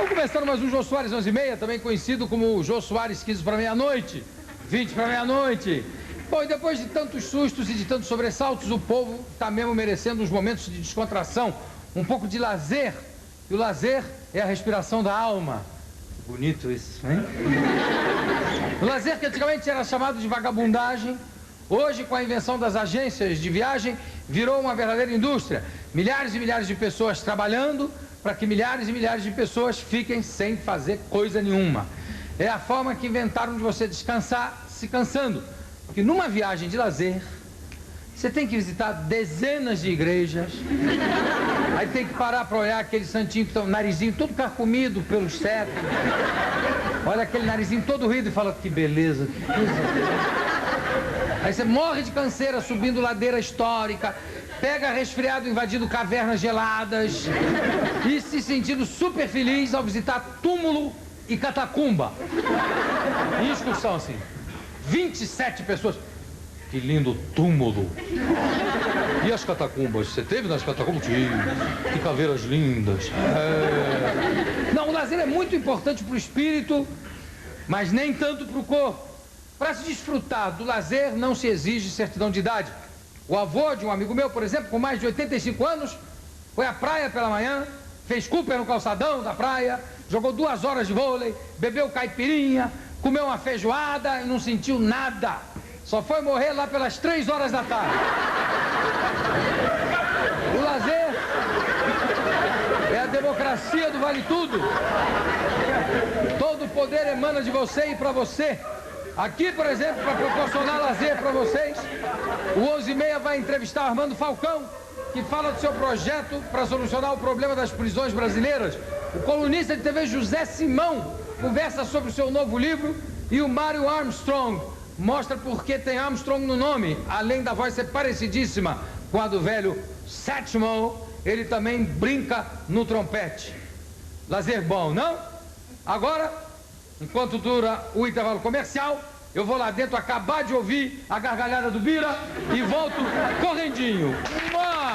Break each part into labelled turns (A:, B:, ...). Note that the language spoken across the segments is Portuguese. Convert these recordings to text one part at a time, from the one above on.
A: Começando mais um Jô Soares 11h30, também conhecido como Jô Soares 15 para meia-noite, 20 para meia-noite. Bom, e depois de tantos sustos e de tantos sobressaltos, o povo está mesmo merecendo uns momentos de descontração, um pouco de lazer. E o lazer é a respiração da alma. Bonito isso, hein? O lazer que antigamente era chamado de vagabundagem, hoje, com a invenção das agências de viagem, virou uma verdadeira indústria. Milhares e milhares de pessoas trabalhando para que milhares e milhares de pessoas fiquem sem fazer coisa nenhuma. É a forma que inventaram de você descansar se cansando. Porque numa viagem de lazer, você tem que visitar dezenas de igrejas, aí tem que parar para olhar aquele santinho que tem o narizinho todo carcomido pelos séculos. Olha aquele narizinho todo ruído e fala, que beleza, que coisa. Aí você morre de canseira subindo ladeira histórica, pega resfriado invadindo cavernas geladas e se sentindo super feliz ao visitar túmulo e catacumba. Em excursão, assim. 27 pessoas. Que lindo túmulo. E as catacumbas? Você teve nas catacumbas? Tive. Que caveiras lindas. É. Não, o lazer é muito importante para o espírito, mas nem tanto para o corpo. Para se desfrutar do lazer não se exige certidão de idade. O avô de um amigo meu, por exemplo, com mais de 85 anos, foi à praia pela manhã, fez Cooper no calçadão da praia, jogou 2 horas de vôlei, bebeu caipirinha, comeu uma feijoada e não sentiu nada. Só foi morrer lá pelas 3 horas da tarde. O lazer é a democracia do vale tudo. Todo o poder emana de você e para você. Aqui, por exemplo, para proporcionar lazer para vocês, o 11h30 vai entrevistar Armando Falcão, que fala do seu projeto para solucionar o problema das prisões brasileiras. O colunista de TV José Simão conversa sobre o seu novo livro e o Mário Armstrong mostra por que tem Armstrong no nome. Além da voz ser parecidíssima com a do velho Satchmo, ele também brinca no trompete. Lazer bom, não? Agora, enquanto dura o intervalo comercial, eu vou lá dentro acabar de ouvir a gargalhada do Bira e volto correndinho. Uma!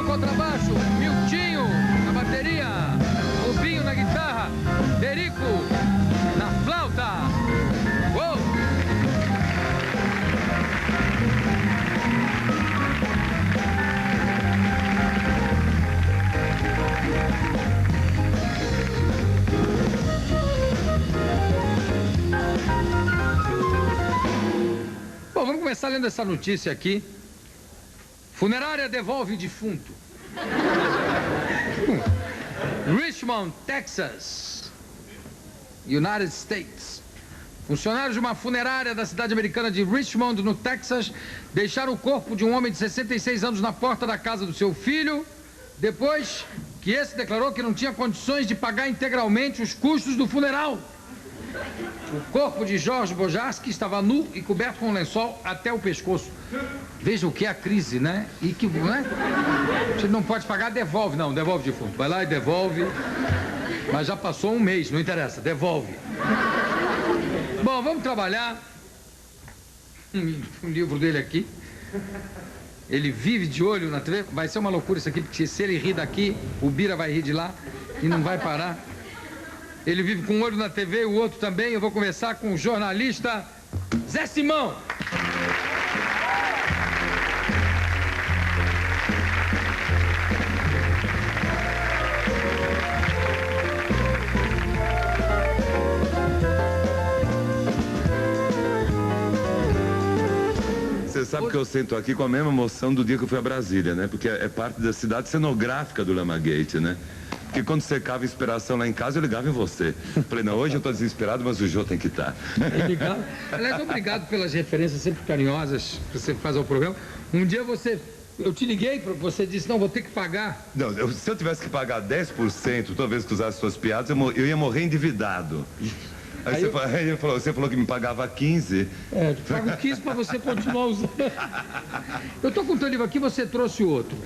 A: Contrabaixo, Miltinho na bateria, Rubinho na guitarra, Perico na flauta. Uou! Bom, vamos começar lendo essa notícia aqui. Funerária devolve defunto. Richmond, Texas, United States. Funcionários de uma funerária da cidade americana de Richmond, no Texas, deixaram o corpo de um homem de 66 anos na porta da casa do seu filho, depois que esse declarou que não tinha condições de pagar integralmente os custos do funeral. O corpo de Jorge Bojarski estava nu e coberto com um lençol até o pescoço. Veja o que é a crise, né? E que, né? Você não pode pagar, devolve. Não, devolve defunto. Vai lá e devolve. Mas já passou um mês, não interessa, devolve. Bom, vamos trabalhar. Um livro dele aqui. Ele vive de olho na TV. Vai ser uma loucura isso aqui, porque se ele rir daqui, o Bira vai rir de lá e não vai parar. Ele vive com um olho na TV e o outro também. Eu vou começar com o jornalista Zé Simão.
B: Você sabe que eu sento aqui com a mesma emoção do dia que eu fui a Brasília, né? Porque é parte da cidade cenográfica do Lama Gate, né? Porque quando secava inspiração lá em casa, eu ligava em você. Falei, não, hoje eu tô desesperado, mas o Jô tem que estar.
A: Aliás, obrigado pelas referências sempre carinhosas que você faz ao programa. Um dia eu te liguei, você disse, não, vou ter que pagar.
B: Não, se eu tivesse que pagar 10% toda vez que usasse suas piadas, eu ia morrer endividado. Aí você falou que me pagava 15.
A: Eu pago 15 para você continuar usando. Eu tô com o teu livro aqui, você trouxe outro.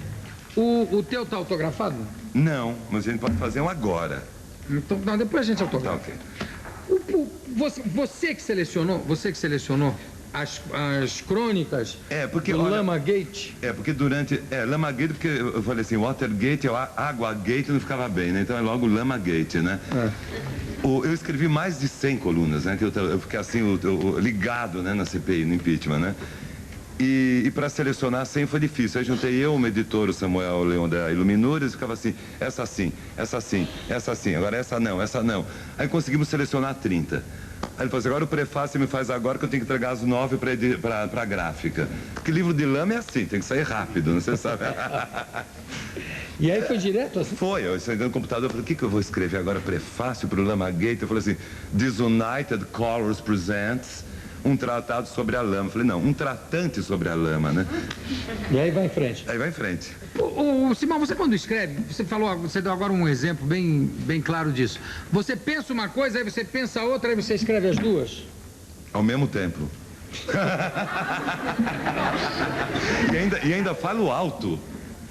A: O teu tá autografado?
B: Não, mas a gente pode fazer um agora.
A: Então, não, depois a gente autografa.
B: Tá, ok.
A: Você que selecionou as crônicas do Lama Gate?
B: Porque Lama Gate, porque eu falei assim, Watergate, Água Gate não ficava bem, né? Então é logo Lama Gate, né? Eu escrevi mais de 100 colunas, né? Que eu fiquei assim, ligado, né, na CPI, no impeachment, né? E para selecionar 100 foi difícil. Aí juntei eu, o editor, o Samuel Leão da Iluminures, e ficava assim, essa sim, essa sim, essa sim, agora essa não, essa não. Aí conseguimos selecionar 30. Aí ele falou assim, agora o prefácio você me faz agora que eu tenho que entregar as 9 para a gráfica. Porque livro de Lama é assim, tem que sair rápido, não sei se sabe.
A: E aí foi direto assim?
B: Foi, eu saí no computador, eu falei, o que eu vou escrever agora? Prefácio para o Lama Gate? Eu falei assim, Disunited Colors Presents um tratado sobre a lama. Eu falei, não, um tratante sobre a lama, né?
A: E aí vai em frente.
B: Aí vai em frente.
A: Simão, você quando escreve, você deu agora um exemplo bem claro disso. Você pensa uma coisa, aí você pensa outra, aí você escreve as duas?
B: Ao mesmo tempo. e ainda falo alto.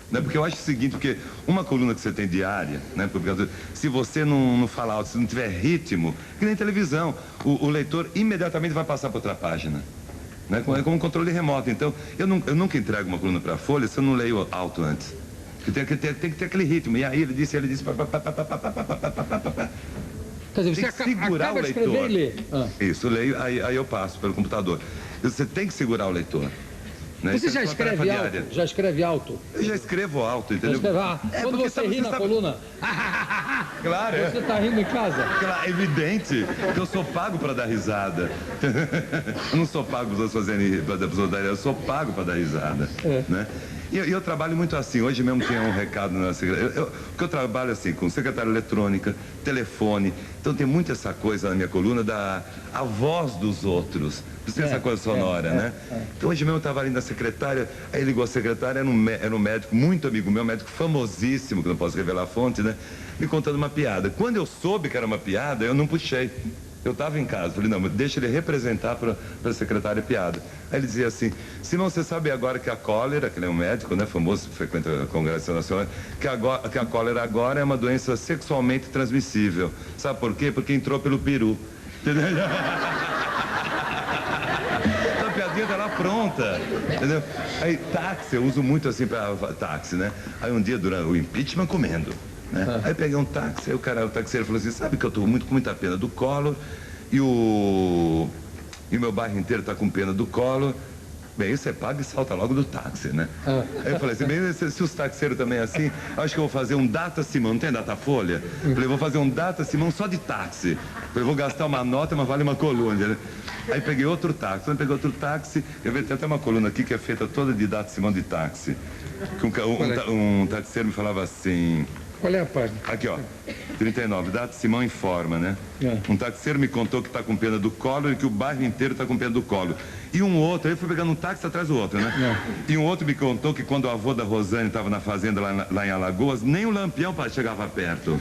B: Né? Porque eu acho o seguinte, porque uma coluna que você tem diária, né? Porque se você não falar alto, se não tiver ritmo, que nem televisão, o leitor imediatamente vai passar para outra página. Né? É como um controle remoto. Então, eu nunca entrego uma coluna para a Folha se eu não leio alto antes. Tem que ter aquele ritmo. E aí ele disse...
A: Quer dizer, você acaba de escrever e lê.
B: Isso, leio, aí eu passo pelo computador. Você tem que segurar o leitor. Né?
A: Você já escreve alto? Já escreve alto?
B: Eu já escrevo alto, entendeu?
A: Quando você ri na coluna...
B: Claro,
A: Você tá rindo em casa?
B: Claro, é evidente que eu sou pago para dar risada. Eu não sou pago para as pessoas darem, eu sou pago para dar risada. Né? E eu trabalho muito assim. Hoje mesmo tinha um recado na secretaria. Porque eu trabalho assim, com secretária eletrônica, telefone. Então tem muito essa coisa na minha coluna a voz dos outros. Você tem essa coisa sonora, né? Então hoje mesmo eu estava ali na secretária, aí ligou a secretária, era um médico, muito amigo meu, médico famosíssimo, que não posso revelar a fonte, né? Me contando uma piada. Quando eu soube que era uma piada, eu não puxei. Eu estava em casa, falei, não, deixa ele representar para a secretária a piada. Aí ele dizia assim, Simão, você sabe agora que a cólera, que ele é um médico, né, famoso, frequenta a Congresso Nacional, que a cólera agora é uma doença sexualmente transmissível. Sabe por quê? Porque entrou pelo peru. Entendeu? A piadinha tá lá pronta, entendeu? Aí táxi, eu uso muito assim para táxi, né? Aí um dia, durante o impeachment, comendo. Né? Aí peguei um táxi, aí o taxeiro falou assim, sabe que eu tô com muita pena do Collor e o meu bairro inteiro tá com pena do Collor. Bem, você paga e salta logo do táxi, né? Aí eu falei assim, bem, se os taxeiros também é assim, acho que eu vou fazer um Data Simão, não tem Datafolha? Falei, vou fazer um Data Simão só de táxi. Falei, vou gastar uma nota, mas vale uma coluna, né? Aí peguei outro táxi, quando peguei outro táxi, eu vi, tem até uma coluna aqui que é feita toda de Data Simão de táxi. Que um taxeiro me falava assim...
A: Qual é a página?
B: Aqui, ó, 39, Data Simão informa, né? Um taxeiro me contou que tá com pena do Collor e que o bairro inteiro tá com pena do Collor. E um outro, aí eu fui pegando um táxi atrás do outro, né? E um outro me contou que quando o avô da Rosane estava na fazenda lá em Alagoas, nem o Lampião chegava perto.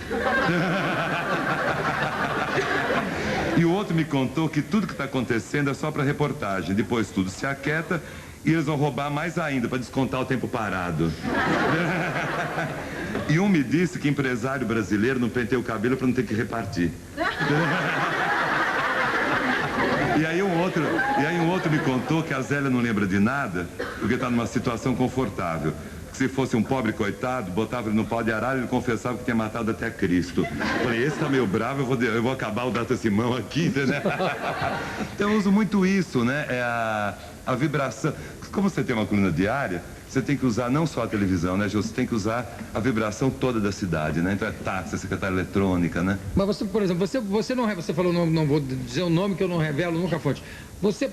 B: E o outro me contou que tudo que está acontecendo é só para reportagem. Depois tudo se aquieta e eles vão roubar mais ainda para descontar o tempo parado. E um me disse que empresário brasileiro não penteia o cabelo para não ter que repartir. E aí um outro me contou que a Zélia não lembra de nada porque está numa situação confortável. Se fosse um pobre coitado, botava ele no pau de arara e ele confessava que tinha matado até Cristo. Falei, esse tá meio bravo, eu vou acabar o Data Simão aqui, entendeu? Então eu uso muito isso, né? É a vibração. Como você tem uma coluna diária, você tem que usar não só a televisão, né, Jô? Você tem que usar a vibração toda da cidade, né? Então é táxi, secretária eletrônica, né?
A: Mas você, por exemplo, você falou, não vou dizer o nome que eu não revelo nunca a fonte.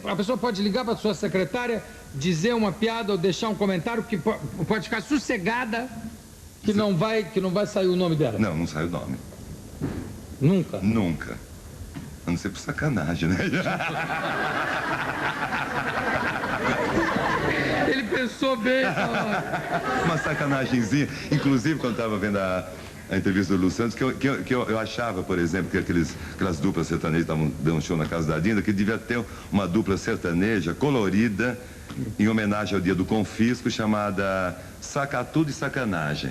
A: A pessoa pode ligar para a sua secretária, dizer uma piada ou deixar um comentário que pode ficar sossegada que não vai sair o nome dela?
B: Não sai o nome.
A: Nunca?
B: Nunca. A não ser por sacanagem, né?
A: Ele pensou bem.
B: Uma sacanagemzinha. Inclusive, quando estava vendo a entrevista do Lu Santos, que eu achava, por exemplo, que aquelas duplas sertanejas estavam dando um show na casa da Dinda, que devia ter uma dupla sertaneja colorida em homenagem ao dia do confisco, chamada Saca Tudo e Sacanagem.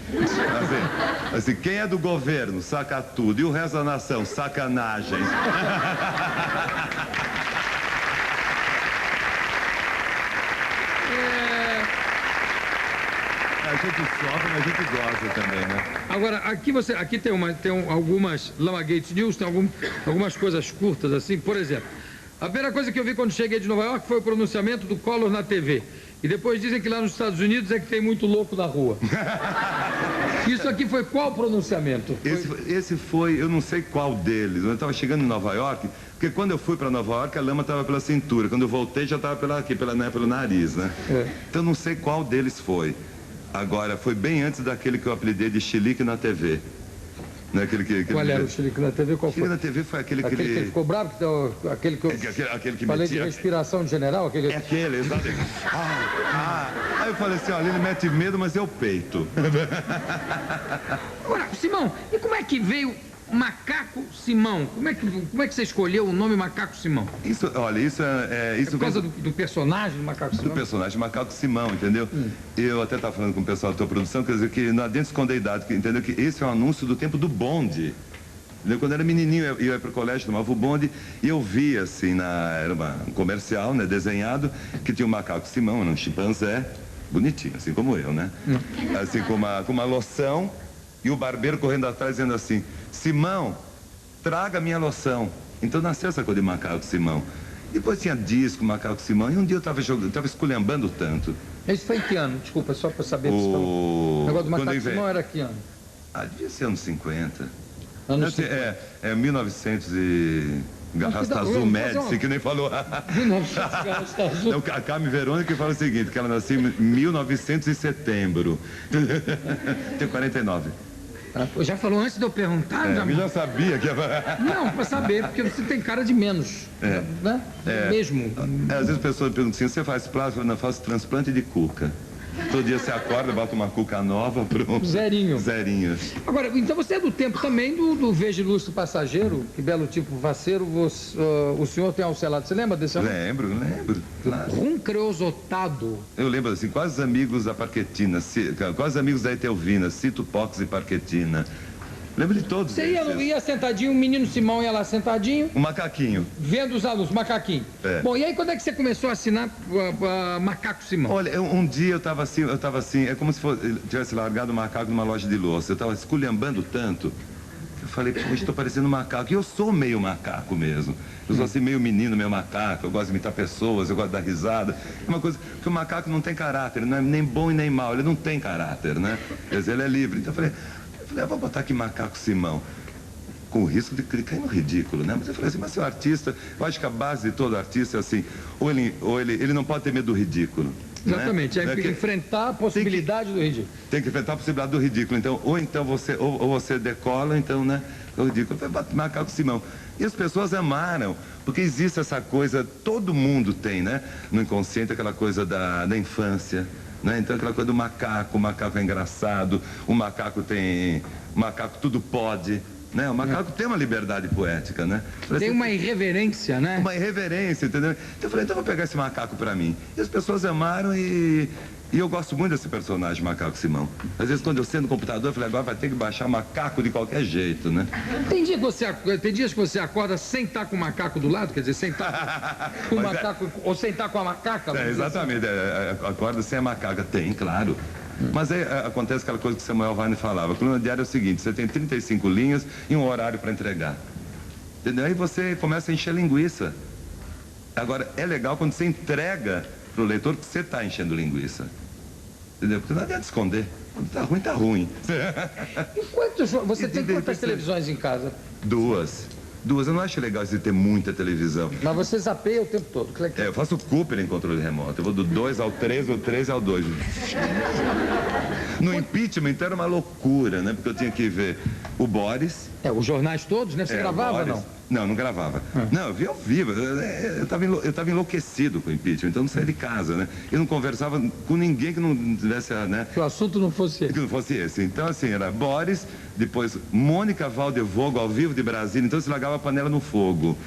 B: Assim, quem é do governo, saca tudo, e o resto da nação, sacanagem. A gente sofre, mas a gente gosta também, né?
A: Agora, aqui tem algumas Lama Gates News, tem algumas coisas curtas assim, por exemplo. A primeira coisa que eu vi quando cheguei de Nova York foi o pronunciamento do Collor na TV. E depois dizem que lá nos Estados Unidos é que tem muito louco na rua. Isso aqui foi qual pronunciamento?
B: Esse foi, eu não sei qual deles. Eu estava chegando em Nova York, porque quando eu fui para Nova York a lama estava pela cintura. Quando eu voltei já estava pelo nariz, né? Então eu não sei qual deles foi. Agora, foi bem antes daquele que eu apelidei de Chilique na TV. Né?
A: Qual era o Chilique na TV? Qual foi?
B: Chilique na TV foi aquele
A: que ele ficou bravo, aquele que eu falei de respiração de general?
B: É aquele, exatamente. Aí eu falei assim, olha, ele mete medo, mas eu peito.
A: Agora, Simão, e como é que veio Macaco Simão? Como é que você escolheu o nome Macaco Simão?
B: Isso é
A: por causa do personagem do Macaco Simão?
B: Do personagem Macaco Simão, entendeu? Eu até estava falando com o pessoal da tua produção, quer dizer, que não adianta esconder a idade, entendeu? Que esse é um anúncio do tempo do bonde. Entendeu? Quando eu era menininho, eu ia para o colégio, tomava o bonde, e eu via, assim, era um comercial, né, desenhado, que tinha o Macaco Simão, era um chimpanzé, bonitinho, assim como eu, né? Assim, com uma loção, e o barbeiro correndo atrás, dizendo assim, Simão, traga minha loção. Então nasceu essa coisa de Macaco Simão. Depois tinha disco, Macaco Simão, e um dia eu estava esculhambando tanto.
A: Isso foi em que ano? Desculpa, só para saber. O negócio do Macaco Simão era que ano?
B: Devia ser anos 50.
A: Anos 50.
B: 1900 e... Garrasta Azul Médici, que nem falou.
A: Garrasta Azul.
B: A Carmen Verônica fala o seguinte, que ela nasceu em 1900 e setembro. Tem 49.
A: Já falou antes de eu perguntar?
B: Eu já sabia que...
A: Não, para saber, porque você tem cara de menos. Né? Mesmo.
B: Às vezes as pessoas perguntam assim, você faz plástico? Eu não faço transplante de cuca. Todo dia você acorda, bota uma cuca nova, pronto.
A: Zerinho.
B: Agora,
A: então você é do tempo também do Veja Ilustre Passageiro, que belo tipo faceiro, o senhor tem Alcelado, você lembra desse?
B: Lembro, claro.
A: Um creosotado.
B: Eu lembro assim, quase amigos da Parquetina, quase amigos da Etelvina, Cito Pox e Parquetina. Lembro de todos.
A: Você ia sentadinho, o menino Simão ia lá sentadinho.
B: Um macaquinho.
A: Vendo os alunos, macaquinho. Bom, e aí quando é que você começou a assinar Macaco Simão?
B: Olha, um dia eu estava assim, é como se tivesse largado um macaco numa loja de louça. Eu estava esculhambando tanto. Eu falei, poxa, estou parecendo um macaco. E eu sou meio macaco mesmo. Eu sou assim, meio menino, meio macaco. Eu gosto de imitar pessoas, eu gosto de dar risada. É uma coisa, porque o macaco não tem caráter, não é nem bom e nem mau. Ele não tem caráter, né? Quer dizer, ele é livre. Então eu falei, vou botar aqui Macaco Simão, com o risco de cair no ridículo, né? Mas eu falei assim, mas se o artista, eu acho que a base de todo artista é assim, ou ele não pode ter medo do ridículo.
A: Exatamente, né? Enfrentar a possibilidade do ridículo.
B: Tem que enfrentar a possibilidade do ridículo. Então, ou você decola, então, né? O ridículo. Eu falei, Macaco Simão. E as pessoas amaram, porque existe essa coisa, todo mundo tem, né? No inconsciente, aquela coisa da infância. Né? Então aquela coisa do macaco, o macaco é engraçado, o macaco tudo pode, né? O macaco tem uma liberdade poética, né?
A: Tem uma irreverência, né?
B: Uma irreverência, entendeu? Então eu falei, então eu vou pegar esse macaco pra mim. E as pessoas amaram e eu gosto muito desse personagem, Macaco Simão. Às vezes quando eu sento no computador, eu falei, agora vai ter que baixar macaco de qualquer jeito, né?
A: Tem dias que você acorda sem estar com o macaco do lado, quer dizer, sem estar com o macaco, ou sem estar com a macaca?
B: Exatamente, acorda sem a macaca. Tem, claro. Mas aí acontece aquela coisa que Samuel Weiner falava. A coluna diária é o seguinte, você tem 35 linhas e um horário para entregar. Entendeu? Aí você começa a encher linguiça. Agora, é legal quando você entrega para o leitor que você está enchendo linguiça. Entendeu? Porque não adianta esconder. Quando tá ruim, tá ruim.
A: Você tem quantas televisões em casa?
B: Duas. Eu não acho legal de ter muita televisão.
A: Mas você zapeia o tempo todo.
B: Eu faço Cooper em controle remoto. Eu vou do 2 ao 3, do 3 ao 2. No impeachment, então, era uma loucura, né? Porque eu tinha que ver o Boris.
A: Os jornais todos, né? Você gravava, não?
B: Não gravava. Não, eu via ao vivo. Eu tava enlouquecido com o impeachment, então não saía de casa, né? Eu não conversava com ninguém que não tivesse, né?
A: Que o assunto não fosse esse.
B: Que não fosse esse. Então, assim, era Boris, depois Mônica Valdevogo, ao vivo de Brasília, então você largava a panela no fogo.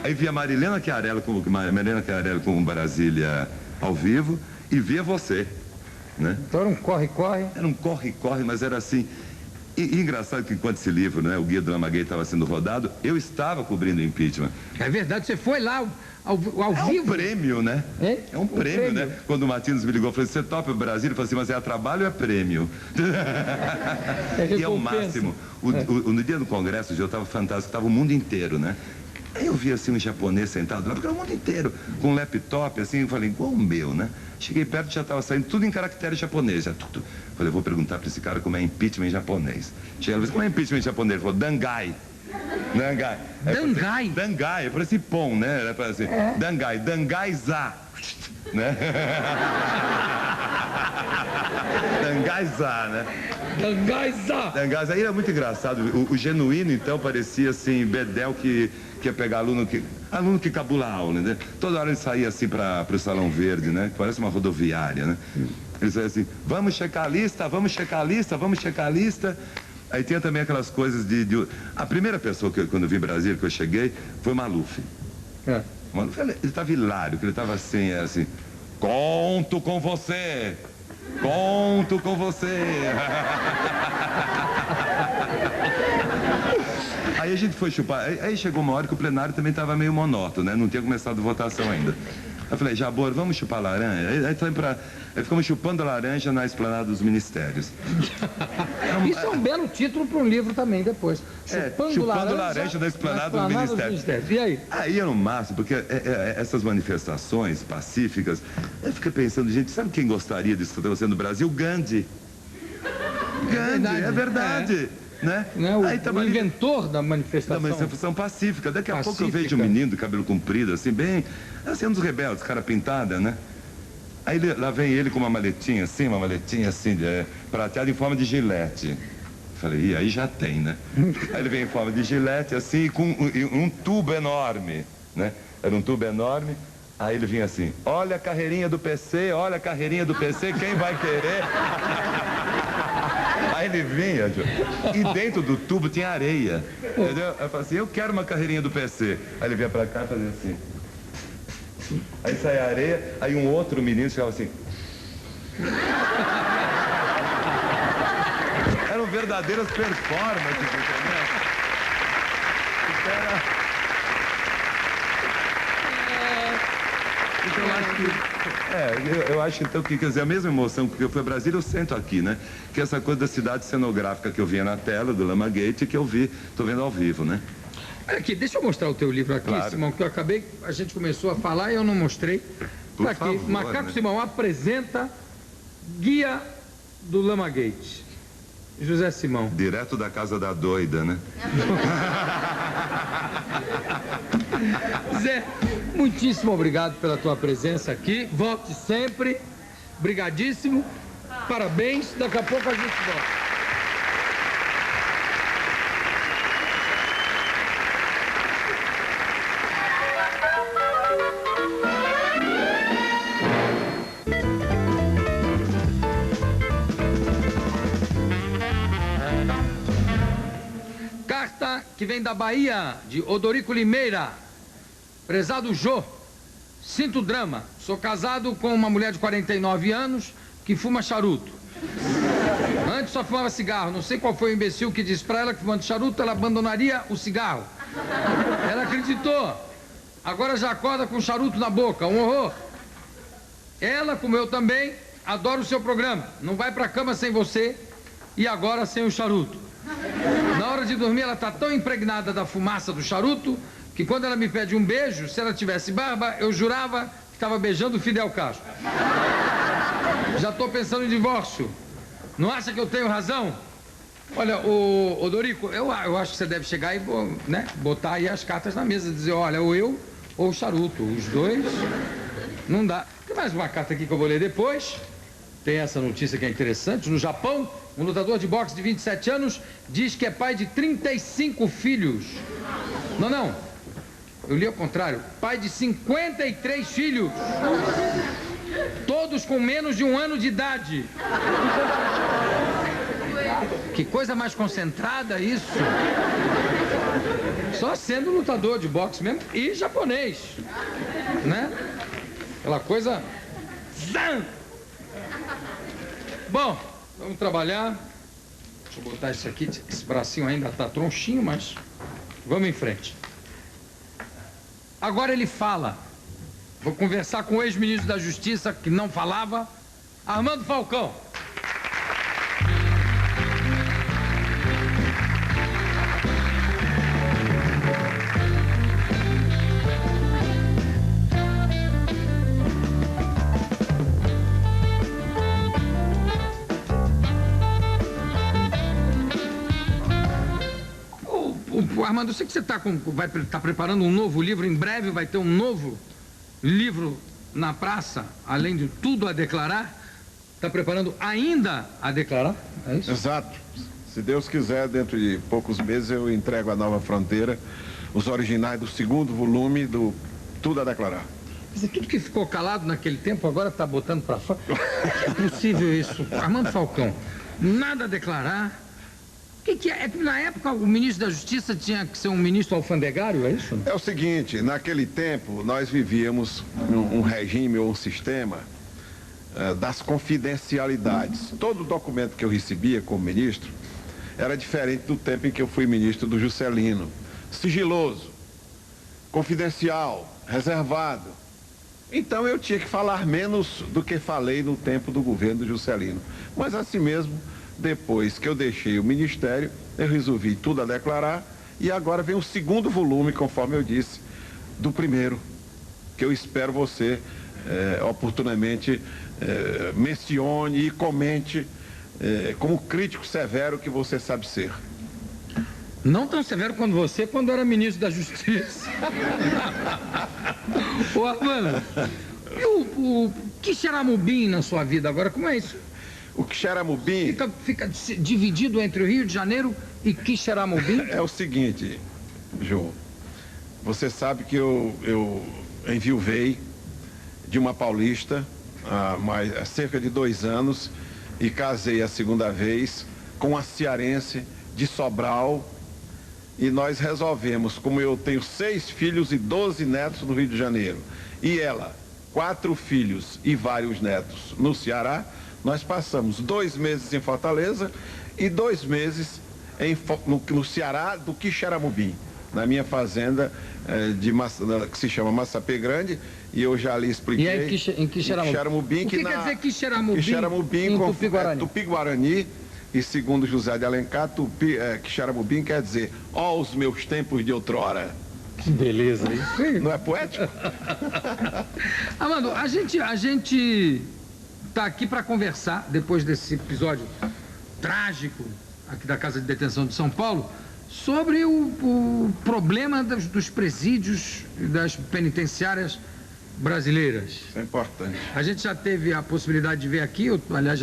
B: Aí via Marilena Chiarello com Brasília ao vivo e via você, né?
A: Então era um corre-corre?
B: Era um corre-corre, mas era assim... E engraçado que enquanto esse livro, né, o Guia do Lama Gate estava sendo rodado, eu estava cobrindo o impeachment.
A: É verdade, você foi lá ao vivo.
B: É um prêmio, né?
A: É
B: um prêmio, né? Quando o Martins me ligou, eu falei, você topa o Brasil? Ele falou assim, mas é trabalho ou é prêmio? E é o máximo. No dia do Congresso, eu estava fantástico, estava o mundo inteiro, né? Aí eu vi assim um japonês sentado lá, porque era o mundo inteiro, com um laptop, assim, eu falei, igual o meu, né? Cheguei perto e já estava saindo tudo em caractere japonês. Já, tudo. Falei, eu vou perguntar para esse cara como é impeachment em japonês. Cheguei lá, como é impeachment em japonês? Ele falou, dangai. Dangai.
A: Dangai?
B: Dangai. Eu falei assim, pão, né? Ele falou assim, dangai, dangai-za. Né? Dangai-za, né? Dangai-za. Aí era muito engraçado. O genuíno, então, parecia assim, bedel que ia pegar aluno que cabula a aula, né? Toda hora ele saía assim para o Salão Verde, né? Que parece uma rodoviária, né? Ele saía assim, vamos checar a lista, vamos checar a lista, vamos checar a lista. Aí tinha também aquelas coisas de... A primeira pessoa que quando eu vim em Brasília, que eu cheguei, foi o Maluf. O Maluf, ele estava hilário, que ele estava assim, conto com você. Conto com você. Aí a gente foi chupar, aí chegou uma hora que o plenário também estava meio monótono, né? Não tinha começado a votação ainda. Eu falei, Jabor, vamos chupar laranja? Aí ficamos chupando laranja na esplanada dos ministérios.
A: Isso é um belo título para um livro também, depois.
B: Chupando laranja na esplanada dos ministérios.
A: E aí?
B: Aí é no máximo, porque essas manifestações pacíficas, eu fiquei pensando, gente, sabe quem gostaria disso que está acontecendo no Brasil? Gandhi. É verdade. Né?
A: O inventor da manifestação.
B: Da manifestação pacífica. Daqui a pouco eu vejo um menino de cabelo comprido, assim, bem... Assim, um dos rebeldes, cara pintada, né? Aí lá vem ele com uma maletinha assim, prateada em forma de gilete. Falei, aí já tem, né? Aí ele vem em forma de gilete, assim, com um tubo enorme, né? Era um tubo enorme. Aí ele vinha assim, olha a carreirinha do PC, quem vai querer? Aí ele vinha, e dentro do tubo tinha areia, entendeu? Aí eu falei assim, eu quero uma carreirinha do PC. Aí ele vinha pra cá e fazia assim. Aí saia a areia, aí um outro menino ficava assim. Eram verdadeiras performances, entendeu? Eu acho então que, quer dizer, a mesma emoção que eu fui a Brasília, eu sento aqui, né? Que é essa coisa da cidade cenográfica que eu via na tela do Lama Gate, que eu tô vendo ao vivo, né?
A: Olha aqui, deixa eu mostrar o teu livro aqui, claro. Simão, que eu acabei, a gente começou a falar e eu não mostrei.
B: Por
A: aqui,
B: favor,
A: Macaco, né? Simão apresenta Guia do Lama Gate. José Simão.
B: Direto da casa da doida, né?
A: Zé, muitíssimo obrigado pela tua presença aqui. Volte sempre. Brigadíssimo. Parabéns. Daqui a pouco a gente volta. Que vem da Bahia, de Odorico Limeira. Prezado Jô, sinto drama. Sou casado com uma mulher de 49 anos que fuma charuto. Antes só fumava cigarro. Não sei qual foi o imbecil que disse pra ela que fumando charuto ela abandonaria o cigarro. Ela acreditou. Agora já acorda com charuto na boca. Um horror. Ela, como eu também, adora o seu programa. Não vai pra cama sem você e agora sem o charuto. Na hora de dormir, ela está tão impregnada da fumaça do charuto que quando ela me pede um beijo, se ela tivesse barba, eu jurava que estava beijando o Fidel Castro. Já estou pensando em divórcio. Não acha que eu tenho razão? Olha, ô Dorico, eu acho que você deve chegar e, né, botar aí as cartas na mesa, dizer, olha, ou eu ou o Charuto, os dois não dá. Tem mais uma carta aqui que eu vou ler depois. Tem essa notícia que é interessante. No Japão, um lutador de boxe de 27 anos diz que é pai de 35 filhos. Não. Eu li ao contrário. Pai de 53 filhos. Todos com menos de 1 ano de idade. Que coisa mais concentrada isso. Só sendo lutador de boxe mesmo e japonês, né? Aquela coisa... Zan! Bom, vamos trabalhar. Deixa eu botar isso aqui. Esse bracinho ainda tá tronchinho, mas vamos em frente. Agora ele fala. Vou conversar com o ex-ministro da Justiça, que não falava, Armando Falcão. Armando, eu sei que você vai estar preparando um novo livro, em breve vai ter um novo livro na praça, além de tudo a declarar. Está preparando ainda a declarar? É isso?
C: Exato. Se Deus quiser, dentro de poucos meses eu entrego à Nova Fronteira os originais do 2º volume do Tudo a Declarar.
A: Mas tudo que ficou calado naquele tempo agora está botando para fora. É possível isso? Armando Falcão, nada a declarar. O que é? É que na época o ministro da Justiça tinha que ser um ministro alfandegário, é isso?
C: É o seguinte, naquele tempo nós vivíamos um regime ou um sistema das confidencialidades. Todo documento que eu recebia como ministro era diferente do tempo em que eu fui ministro do Juscelino. Sigiloso, confidencial, reservado. Então eu tinha que falar menos do que falei no tempo do governo do Juscelino. Mas assim mesmo, depois que eu deixei o ministério, eu resolvi tudo a declarar e agora vem o 2º volume, conforme eu disse, do primeiro, que eu espero você oportunamente mencione e comente como crítico severo que você sabe ser.
A: Não tão severo quanto você quando era ministro da Justiça. Ô Armando, e o Quixeramobim na sua vida agora, como é isso?
C: O Quixeramobim...
A: Fica dividido entre o Rio de Janeiro e Quixeramobim?
C: É o seguinte, João, você sabe que eu enviuvei de uma paulista há cerca de 2 anos e casei a 2ª vez com uma cearense de Sobral e nós resolvemos, como eu tenho 6 filhos e 12 netos no Rio de Janeiro e ela, 4 filhos e vários netos no Ceará, nós passamos 2 meses em Fortaleza e 2 meses no Ceará do Quixeramobim, na minha fazenda que se chama Massapê Grande, e eu já lhe expliquei.
A: E é em Quixeramobim. O que quer dizer Quixeramobim?
C: Quixeramobim
A: em Tupi-Guarani?
C: Tupi-Guarani, e segundo José de Alencar, Quixeramobim quer dizer, ó os meus tempos de outrora.
A: Que beleza isso.
C: Não é poético?
A: Armando, a gente está aqui para conversar, depois desse episódio trágico aqui da Casa de Detenção de São Paulo, sobre o problema dos presídios e das penitenciárias brasileiras.
C: Isso é importante.
A: A gente já teve a possibilidade de ver aqui, aliás,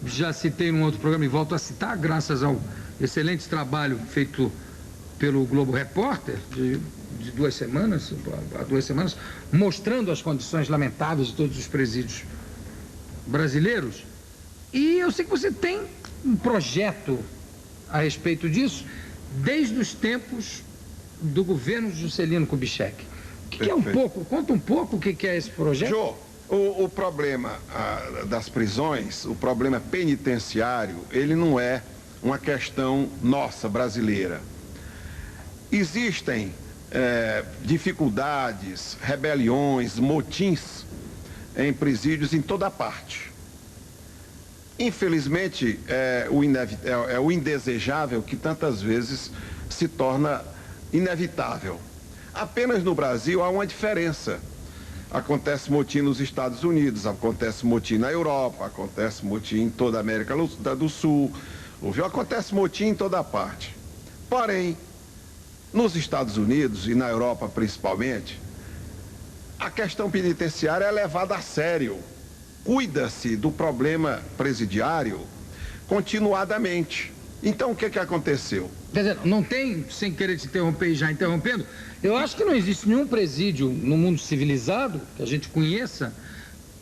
A: já citei num outro programa e volto a citar, graças ao excelente trabalho feito pelo Globo Repórter, de 2 semanas, há 2 semanas, mostrando as condições lamentáveis de todos os presídios brasileiros. E eu sei que você tem um projeto a respeito disso desde os tempos do governo de Juscelino Kubitschek. Conta um pouco o que é esse projeto.
C: Jô, o problema das prisões, o problema penitenciário, ele não é uma questão nossa, brasileira. Existem dificuldades, rebeliões, motins em presídios em toda parte. Infelizmente, é o indesejável que tantas vezes se torna inevitável. Apenas no Brasil há uma diferença. Acontece motim nos Estados Unidos, acontece motim na Europa, acontece motim em toda a América do Sul, acontece motim em toda parte. Porém, nos Estados Unidos e na Europa principalmente, a questão penitenciária é levada a sério. Cuida-se do problema presidiário continuadamente. Então, o que aconteceu?
A: Quer dizer, não tem, sem querer te interromper e já interrompendo, eu acho que não existe nenhum presídio no mundo civilizado, que a gente conheça,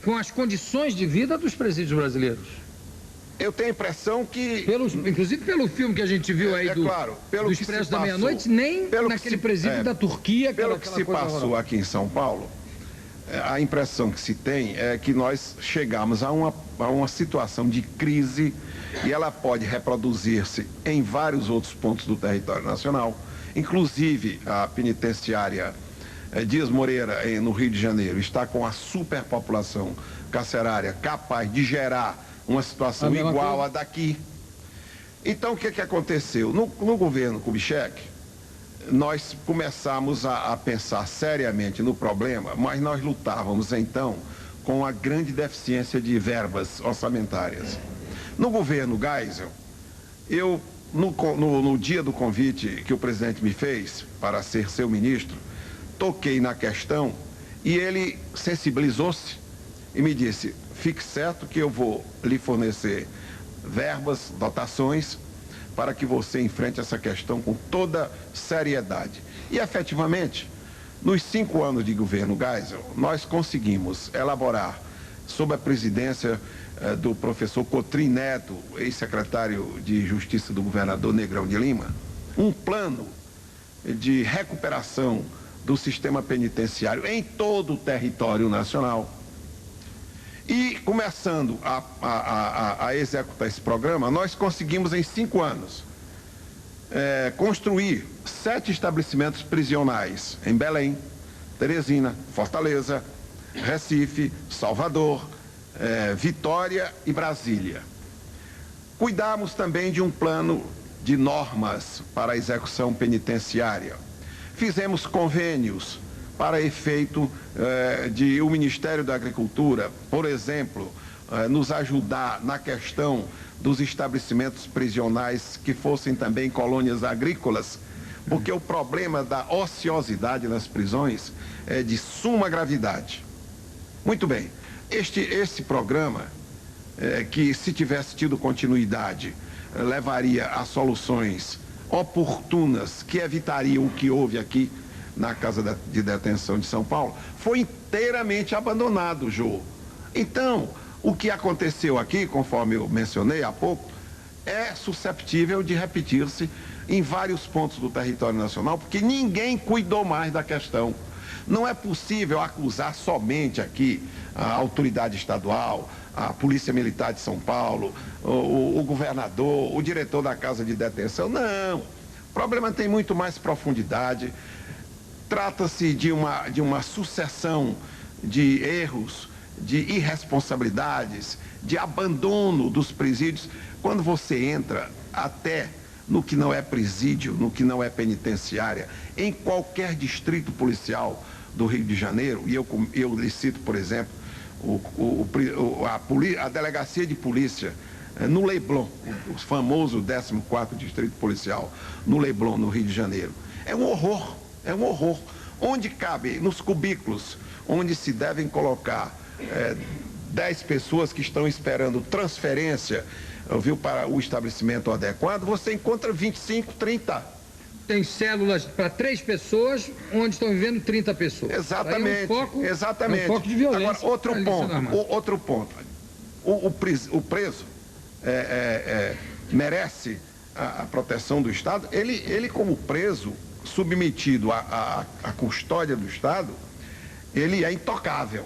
A: com as condições de vida dos presídios brasileiros.
C: Eu tenho a impressão que...
A: inclusive pelo filme que a gente viu aí do Expresso da Meia-Noite, nem naquele presídio da Turquia.
C: Pelo que se passou aqui em São Paulo, a impressão que se tem é que nós chegamos a uma situação de crise e ela pode reproduzir-se em vários outros pontos do território nacional, inclusive a penitenciária Dias Moreira, no Rio de Janeiro, está com a superpopulação carcerária capaz de gerar uma situação igual à daqui. Então, o que aconteceu? No governo Kubitschek, nós começamos a pensar seriamente no problema, mas nós lutávamos, então, com a grande deficiência de verbas orçamentárias. No governo Geisel, eu, no dia do convite que o presidente me fez para ser seu ministro, toquei na questão e ele sensibilizou-se e me disse: fique certo que eu vou lhe fornecer verbas, dotações, para que você enfrente essa questão com toda seriedade. E, efetivamente, nos 5 anos de governo Geisel, nós conseguimos elaborar, sob a presidência do professor Cotrim Neto, ex-secretário de Justiça do governador Negrão de Lima, um plano de recuperação do sistema penitenciário em todo o território nacional. E, começando a executar esse programa, nós conseguimos, em 5 anos, construir 7 estabelecimentos prisionais em Belém, Teresina, Fortaleza, Recife, Salvador, Vitória e Brasília. Cuidamos também de um plano de normas para a execução penitenciária. Fizemos convênios para efeito de o Ministério da Agricultura, por exemplo, nos ajudar na questão dos estabelecimentos prisionais que fossem também colônias agrícolas, porque o problema da ociosidade nas prisões é de suma gravidade. Muito bem, esse programa, que se tivesse tido continuidade, levaria a soluções oportunas que evitariam o que houve aqui na Casa de Detenção de São Paulo, foi inteiramente abandonado, Jô. Então, o que aconteceu aqui, conforme eu mencionei há pouco, é susceptível de repetir-se em vários pontos do território nacional, porque ninguém cuidou mais da questão. Não é possível acusar somente aqui a autoridade estadual, a Polícia Militar de São Paulo, o governador, o diretor da Casa de Detenção. Não, o problema tem muito mais profundidade. Trata-se de uma sucessão de erros, de irresponsabilidades, de abandono dos presídios. Quando você entra até no que não é presídio, no que não é penitenciária, em qualquer distrito policial do Rio de Janeiro, e eu lhe cito, por exemplo, a delegacia de polícia no Leblon, o famoso 14º Distrito Policial, no Leblon, no Rio de Janeiro. É um horror, é um horror. Onde cabe, nos cubículos, onde se devem colocar 10 pessoas que estão esperando transferência, para o estabelecimento adequado, você encontra 25, 30.
A: Tem células para 3 pessoas, onde estão vivendo 30 pessoas.
C: Exatamente, exatamente.
A: É um foco de violência.
C: Agora, outro ponto. O preso merece a proteção do Estado. Ele como preso, submetido à custódia do Estado, ele é intocável.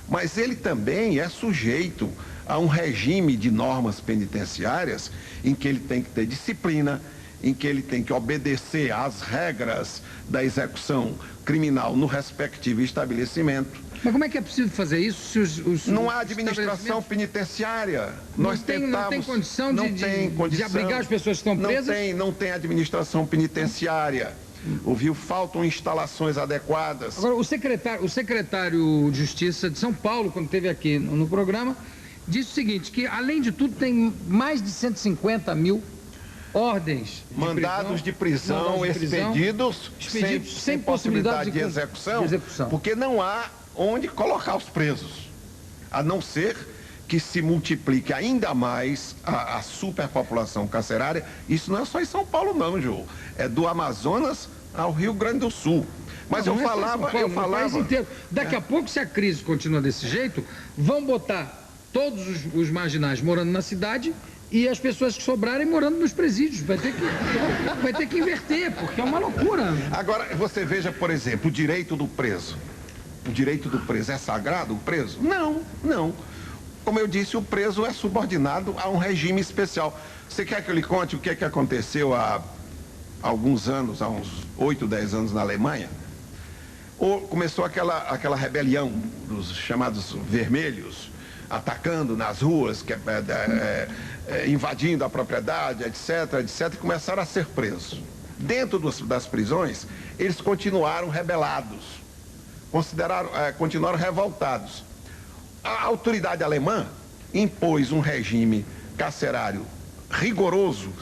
C: Mas ele também é sujeito a um regime de normas penitenciárias em que ele tem que ter disciplina, em que ele tem que obedecer às regras da execução criminal no respectivo estabelecimento.
A: Mas como é que é possível fazer isso se
C: não há administração penitenciária.
A: Não tem condição de abrigar as pessoas que estão presas?
C: Não tem administração penitenciária. faltam instalações adequadas.
A: Agora, o secretário de Justiça de São Paulo, quando esteve aqui no programa, disse o seguinte, que além de tudo tem mais de 150 mil ordens de
C: mandados de prisão expedidos sem possibilidade de execução, porque não há onde colocar os presos, a não ser que se multiplique ainda mais a superpopulação carcerária. Isso não é só em São Paulo não, Jô, é do Amazonas ao Rio Grande do Sul. Mas eu falava...
A: No país inteiro. Daqui a pouco, se a crise continua desse jeito, vão botar todos os marginais morando na cidade e as pessoas que sobrarem morando nos presídios. Vai ter que inverter, porque é uma loucura.
C: Agora, você veja, por exemplo, o direito do preso. O direito do preso é sagrado, o preso? Não, não. Como eu disse, o preso é subordinado a um regime especial. Você quer que eu lhe conte o que é que aconteceu há alguns anos, há uns 8, 10 anos na Alemanha? Começou aquela rebelião dos chamados vermelhos, atacando nas ruas, invadindo a propriedade, etc., etc., e começaram a ser presos. Dentro das prisões, eles continuaram rebelados, continuaram revoltados. A autoridade alemã impôs um regime carcerário rigoroso,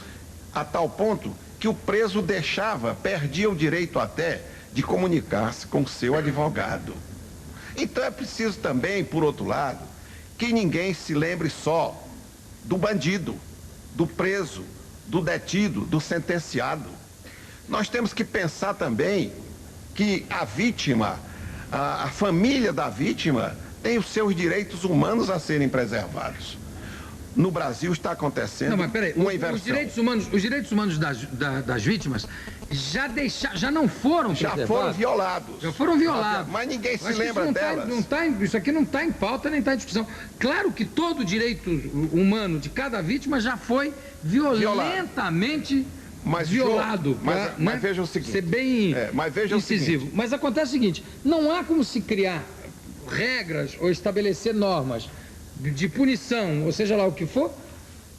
C: a tal ponto que o preso perdia o direito até de comunicar-se com seu advogado. Então é preciso também, por outro lado, que ninguém se lembre só do bandido, do preso, do detido, do sentenciado. Nós temos que pensar também que a vítima, a família da vítima, tem os seus direitos humanos a serem preservados. No Brasil está acontecendo uma inversão.
A: Os direitos humanos das vítimas já não foram preservados.
C: Já foram violados.
A: Já foram violados.
C: Mas ninguém se lembra delas.
A: Isso aqui não está em pauta nem está em discussão. Claro que todo direito humano de cada vítima já foi violentamente violado.
C: Mas veja o seguinte.
A: Ser bem incisivo. Mas acontece o seguinte, não há como se criar regras ou estabelecer normas de punição, ou seja lá o que for,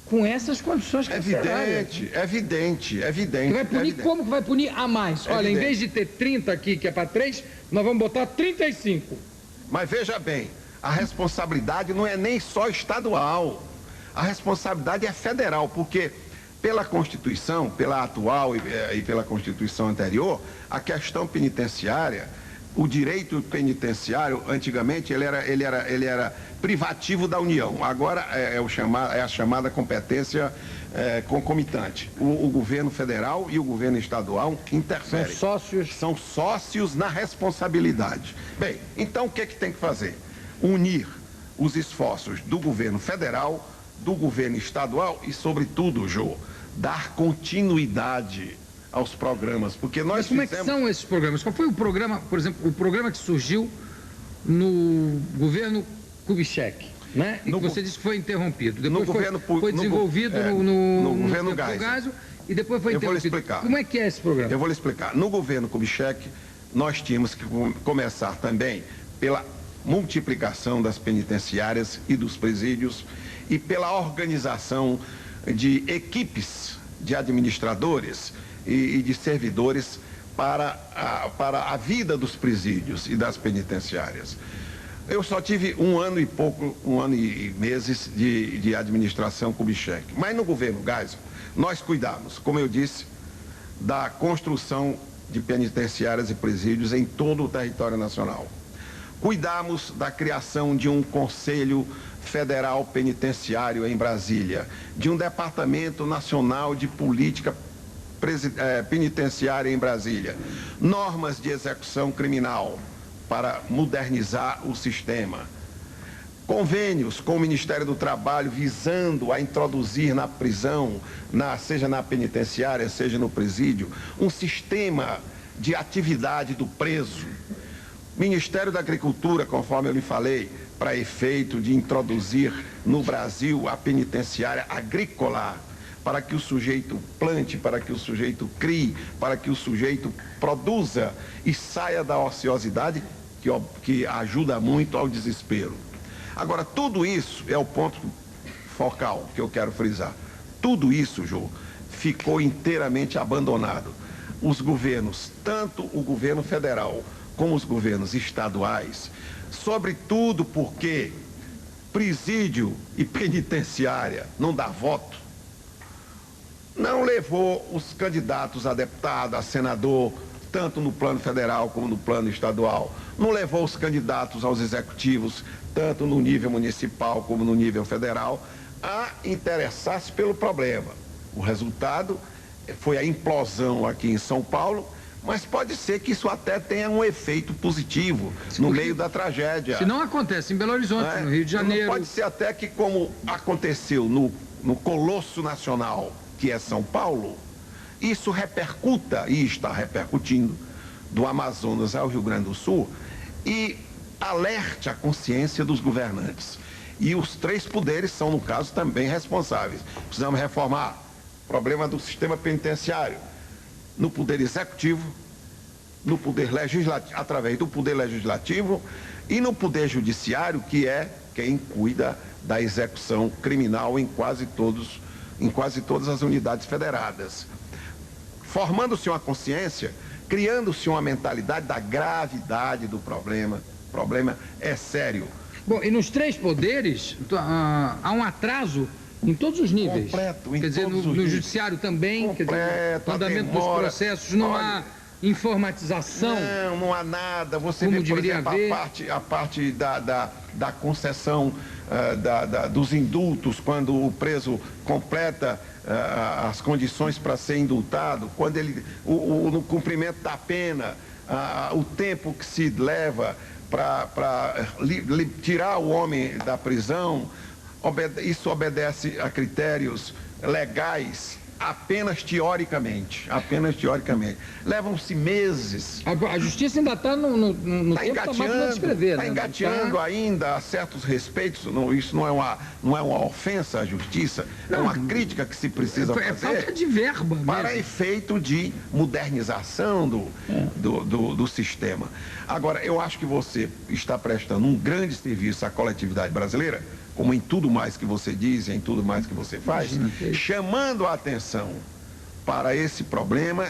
A: com essas condições carcerárias.
C: Evidente. Que
A: vai punir como que vai punir a mais? Olha, em vez de ter 30 aqui, que é para 3, nós vamos botar 35.
C: Mas veja bem, a responsabilidade não é nem só estadual, a responsabilidade é federal, porque pela Constituição, pela atual e pela Constituição anterior, a questão penitenciária, o direito penitenciário, antigamente, ele era privativo da União. Agora é a chamada competência concomitante. O governo federal e o governo estadual interferem. São sócios na responsabilidade. Bem, então o que é que tem que fazer? Unir os esforços do governo federal, do governo estadual e, sobretudo, Jô, dar continuidade aos programas, porque nós
A: Mas como é que são esses programas? Qual foi o programa, por exemplo, o programa que surgiu no governo Kubitschek, né? E que você disse que foi interrompido. Depois foi desenvolvido no governo Geisel e depois foi interrompido.
C: Eu vou lhe explicar.
A: Como é que é esse programa?
C: Eu vou lhe explicar. No governo Kubitschek, nós tínhamos que começar também pela multiplicação das penitenciárias e dos presídios e pela organização de equipes de administradores e de servidores para a vida dos presídios e das penitenciárias. Eu só tive um ano e meses de administração Kubitschek. Mas no governo Geisel, nós cuidamos, como eu disse, da construção de penitenciárias e presídios em todo o território nacional. Cuidamos da criação de um Conselho Federal Penitenciário em Brasília, de um Departamento Nacional de Política Penitenciária em Brasília, normas de execução criminal para modernizar o sistema, convênios com o Ministério do Trabalho visando a introduzir na prisão, seja na penitenciária, seja no presídio, um sistema de atividade do preso. Ministério da Agricultura, conforme eu lhe falei, para efeito de introduzir no Brasil a penitenciária agrícola, para que o sujeito plante, para que o sujeito crie, para que o sujeito produza e saia da ociosidade, que ajuda muito ao desespero. Agora, tudo isso é o ponto focal que eu quero frisar. Tudo isso, Jô, ficou inteiramente abandonado. os governos, tanto o governo federal como os governos estaduais, sobretudo porque presídio e penitenciária não dá voto, não levou os candidatos a deputado, a senador, tanto no plano federal como no plano estadual, não levou os candidatos aos executivos, tanto no nível municipal como no nível federal, a interessar-se pelo problema. O resultado foi a implosão aqui em São Paulo, mas pode ser que isso até tenha um efeito positivo no meio da tragédia.
A: Se não acontece em Belo Horizonte, no Rio de Janeiro...
C: Pode ser até que, como aconteceu no Colosso Nacional, que é São Paulo, isso repercuta, e está repercutindo, do Amazonas ao Rio Grande do Sul, e alerte a consciência dos governantes. E os três poderes são, no caso, também responsáveis. Precisamos reformar o problema do sistema penitenciário no poder executivo, no poder legislativo, através do poder legislativo, e no poder judiciário, que é quem cuida da execução criminal em quase todas as unidades federadas. Formando-se uma consciência, criando-se uma mentalidade da gravidade do problema. O problema é sério.
A: Bom, e nos três poderes há um atraso em todos os níveis.
C: Completo,
A: quer dizer, no judiciário também,
C: completo,
A: quer dizer, no andamento dos processos, não há informatização.
C: Não há nada. Você
A: como
C: vê, por exemplo,
A: haver.
C: a parte da concessão dos indultos, quando o preso completa as condições para ser indultado, quando ele, no cumprimento da pena, o tempo que se leva para tirar o homem da prisão, isso obedece a critérios legais apenas teoricamente. Levam-se meses.
A: A justiça ainda está no tempo da máquina de escrever.
C: Está engateando ainda a certos respeitos. Isso não é uma ofensa à justiça, é uma crítica que se precisa fazer.
A: É falta de verba
C: para
A: mesmo.
C: efeito de modernização do sistema. Agora, eu acho que você está prestando um grande serviço à coletividade brasileira, como em tudo mais que você diz, em tudo mais que você faz, chamando a atenção para esse problema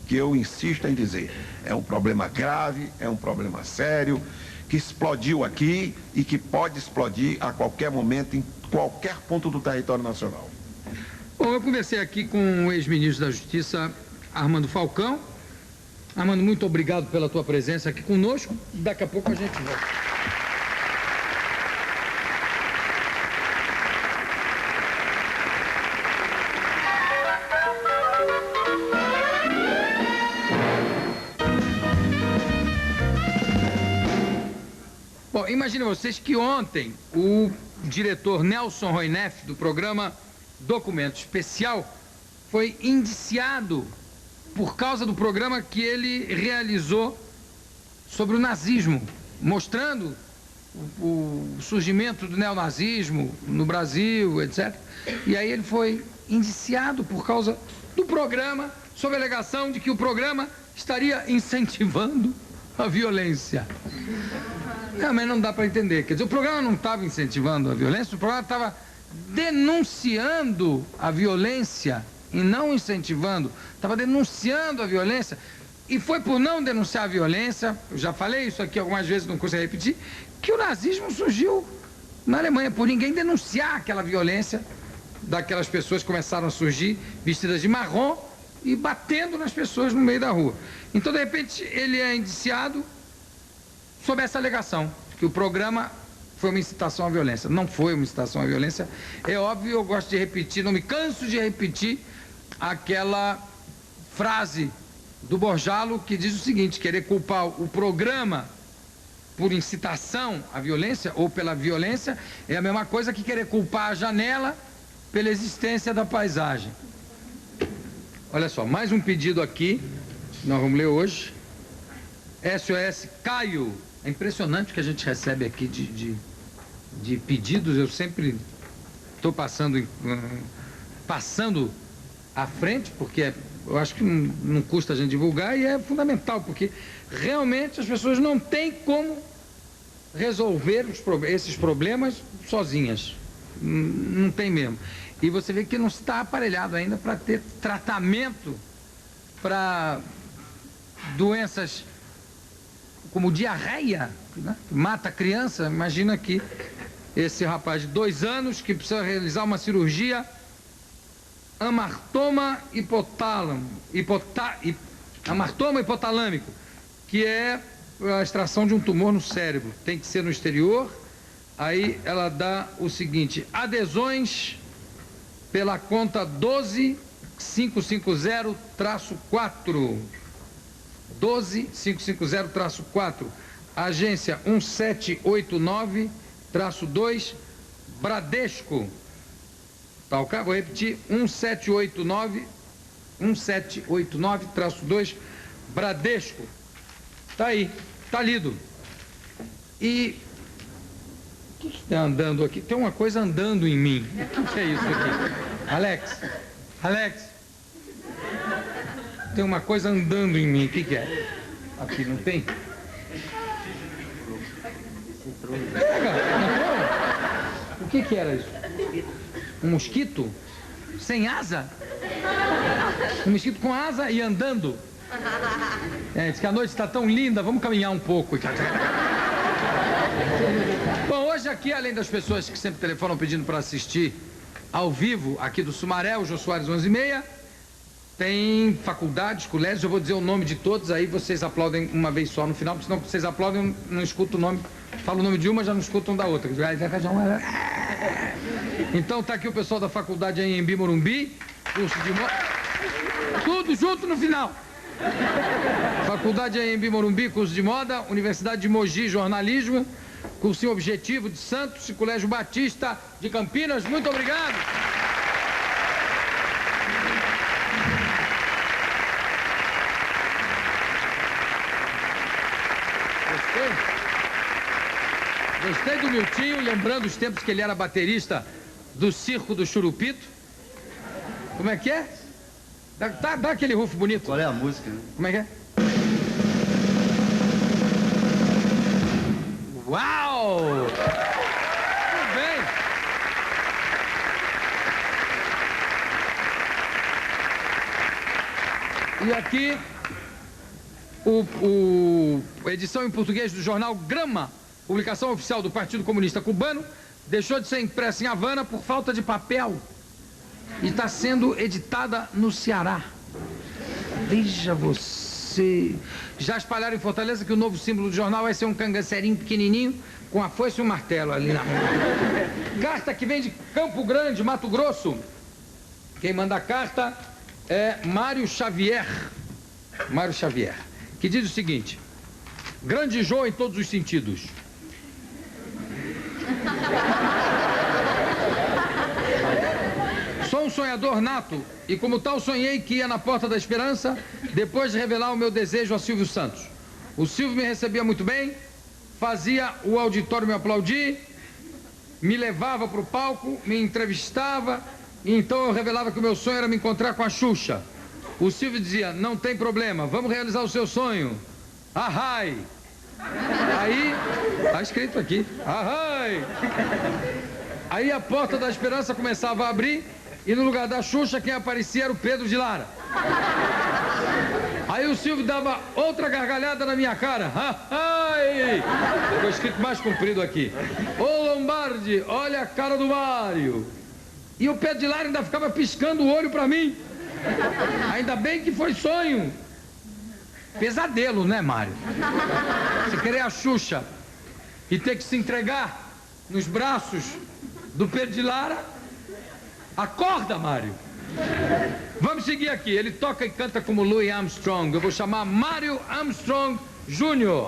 C: que eu insisto em dizer. É um problema grave, é um problema sério, que explodiu aqui e que pode explodir a qualquer momento, em qualquer ponto do território nacional.
A: Bom, eu conversei aqui com o ex-ministro da Justiça, Armando Falcão. Armando, muito obrigado pela tua presença aqui conosco. Daqui a pouco a gente volta. Bom, imagine vocês que ontem o diretor Nelson Roineff, do programa Documento Especial, foi indiciado por causa do programa que ele realizou sobre o nazismo, mostrando o surgimento do neonazismo no Brasil, etc. E aí ele foi indiciado por causa do programa, sob a alegação de que o programa estaria incentivando a violência. Mas não dá para entender. Quer dizer, o programa não estava incentivando a violência, o programa estava denunciando a violência e não incentivando. Estava denunciando a violência. E foi por não denunciar a violência, eu já falei isso aqui algumas vezes, não consigo repetir, que o nazismo surgiu na Alemanha, por ninguém denunciar aquela violência daquelas pessoas que começaram a surgir vestidas de marrom e batendo nas pessoas no meio da rua. Então, de repente, ele é indiciado sob essa alegação, que o programa foi uma incitação à violência. Não foi uma incitação à violência. É óbvio, eu gosto de repetir, não me canso de repetir aquela frase do Borjalo que diz o seguinte: querer culpar o programa por incitação à violência ou pela violência é a mesma coisa que querer culpar a janela pela existência da paisagem. Olha só, mais um pedido aqui, nós vamos ler hoje. SOS Caio. É impressionante o que a gente recebe aqui de pedidos. Eu sempre estou passando à frente, porque eu acho que não custa a gente divulgar e é fundamental, porque realmente as pessoas não têm como resolver esses problemas sozinhas. Não tem mesmo. E você vê que não está aparelhado ainda para ter tratamento para doenças como diarreia, né? Mata a criança. Imagina aqui esse rapaz de 2 anos que precisa realizar uma cirurgia amartoma hipotalâmico, que é a extração de um tumor no cérebro. Tem que ser no exterior. Aí ela dá o seguinte: adesões pela conta 12550-4. 12550-4. Agência 1789-2, Bradesco. Tá, ok? Vou repetir: 1789-2, Bradesco. Tá aí, tá lido. E o que está andando aqui? Tem uma coisa andando em mim. O que é isso aqui? Alex. Tem uma coisa andando em mim. O que é? Aqui não tem? Pega! O que era isso? Um mosquito? Sem asa? Um mosquito com asa e andando? Diz que a noite está tão linda, vamos caminhar um pouco. Bom, hoje aqui, além das pessoas que sempre telefonam pedindo para assistir ao vivo, aqui do Sumaré, o Jô Soares 11h30, tem faculdades, colégios, eu vou dizer o nome de todos, aí vocês aplaudem uma vez só no final, porque senão vocês aplaudem, eu não escuto o nome, falo o nome de uma, já não escutam da outra. Então tá aqui o pessoal da faculdade Anhembi Morumbi, curso de moda, tudo junto no final. Faculdade Anhembi Morumbi, curso de moda, Universidade de Mogi, jornalismo, cursinho Objetivo de Santos e Colégio Batista de Campinas. Muito obrigado. Gostei do Miltinho, lembrando os tempos que ele era baterista do Circo do Churupito. Como é que é? Dá aquele rufo bonito.
D: Qual é a música? Né?
A: Como é que é? Uau! Muito bem. E aqui, a edição em português do jornal Grama, publicação oficial do Partido Comunista Cubano, deixou de ser impressa em Havana por falta de papel e está sendo editada no Ceará. Veja você. Já espalharam em Fortaleza que o novo símbolo do jornal vai ser um cangaceirinho pequenininho com a foice e um martelo ali na mão. Carta que vem de Campo Grande, Mato Grosso. Quem manda a carta é Mário Xavier, que diz o seguinte: grande Jô em todos os sentidos. Sou um sonhador nato e como tal sonhei que ia na Porta da Esperança depois de revelar o meu desejo a Silvio Santos. O Silvio me recebia muito bem, fazia o auditório me aplaudir, me levava para o palco, me entrevistava e então eu revelava que o meu sonho era me encontrar com a Xuxa. O Silvio dizia: não tem problema, vamos realizar o seu sonho. Arrai! Aí, tá escrito aqui, arrai! Aí a Porta da Esperança começava a abrir e no lugar da Xuxa quem aparecia era o Pedro de Lara. Aí o Silvio dava outra gargalhada na minha cara. Ai! Ficou escrito mais comprido aqui. Ô Lombardi, olha a cara do Mário. E o Pedro de Lara ainda ficava piscando o olho pra mim. Ainda bem que foi sonho. Pesadelo, né, Mário? Você querer a Xuxa e ter que se entregar nos braços do Pedro de Lara. Acorda, Mário. Vamos seguir aqui. Ele toca e canta como Louis Armstrong. Eu vou chamar Mário Armstrong Jr.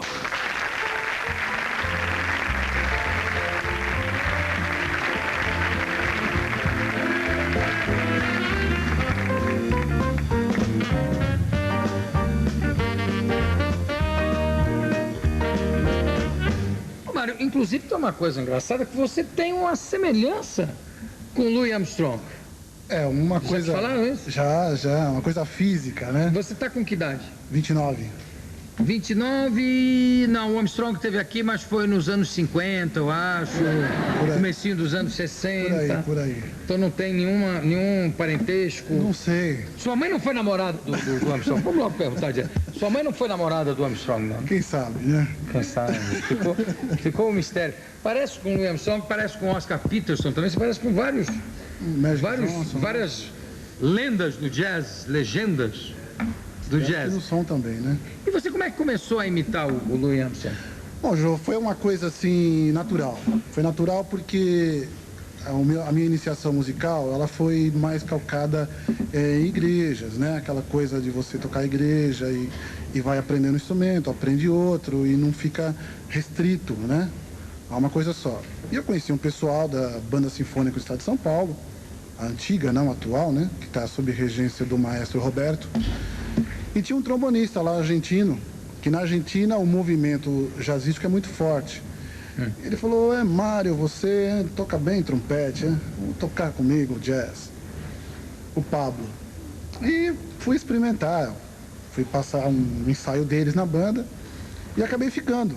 A: Mário, inclusive tem uma coisa engraçada, que você tem uma semelhança com Louis Armstrong.
E: É, uma coisa...
A: Já te falaram isso?
E: Já, uma coisa física, né?
A: Você tá com que idade?
E: 29.
A: 29, não, o Armstrong esteve aqui, mas foi nos anos 50, eu acho, comecinho dos anos 60.
D: Por aí.
A: Então não tem nenhum parentesco?
D: Não sei.
A: Sua mãe não foi namorada do Armstrong? Vamos logo perguntar, Jazz. Sua mãe não foi namorada do Armstrong, não?
D: Quem sabe, né?
A: Quem sabe? Ficou um mistério. Parece com o Louis Armstrong, parece com o Oscar Peterson também, você parece com várias lendas do jazz, legendas do jazz.
D: No som também, né?
A: E você como é que começou a imitar o Louis Armstrong?
D: Bom, Jô, foi uma coisa assim, natural. Foi natural porque a minha iniciação musical, ela foi mais calcada em igrejas, né? Aquela coisa de você tocar igreja e vai aprendendo um instrumento, aprende outro e não fica restrito, né? A uma coisa só. E eu conheci um pessoal da Banda Sinfônica do Estado de São Paulo, a antiga, não a atual, né? Que está sob regência do maestro Roberto. E tinha um trombonista lá argentino, que na Argentina o movimento jazzístico é muito forte. Ele falou, Mário, você toca bem trompete, né? Vamos tocar comigo jazz. O Pablo. E fui experimentar, fui passar um ensaio deles na banda e acabei ficando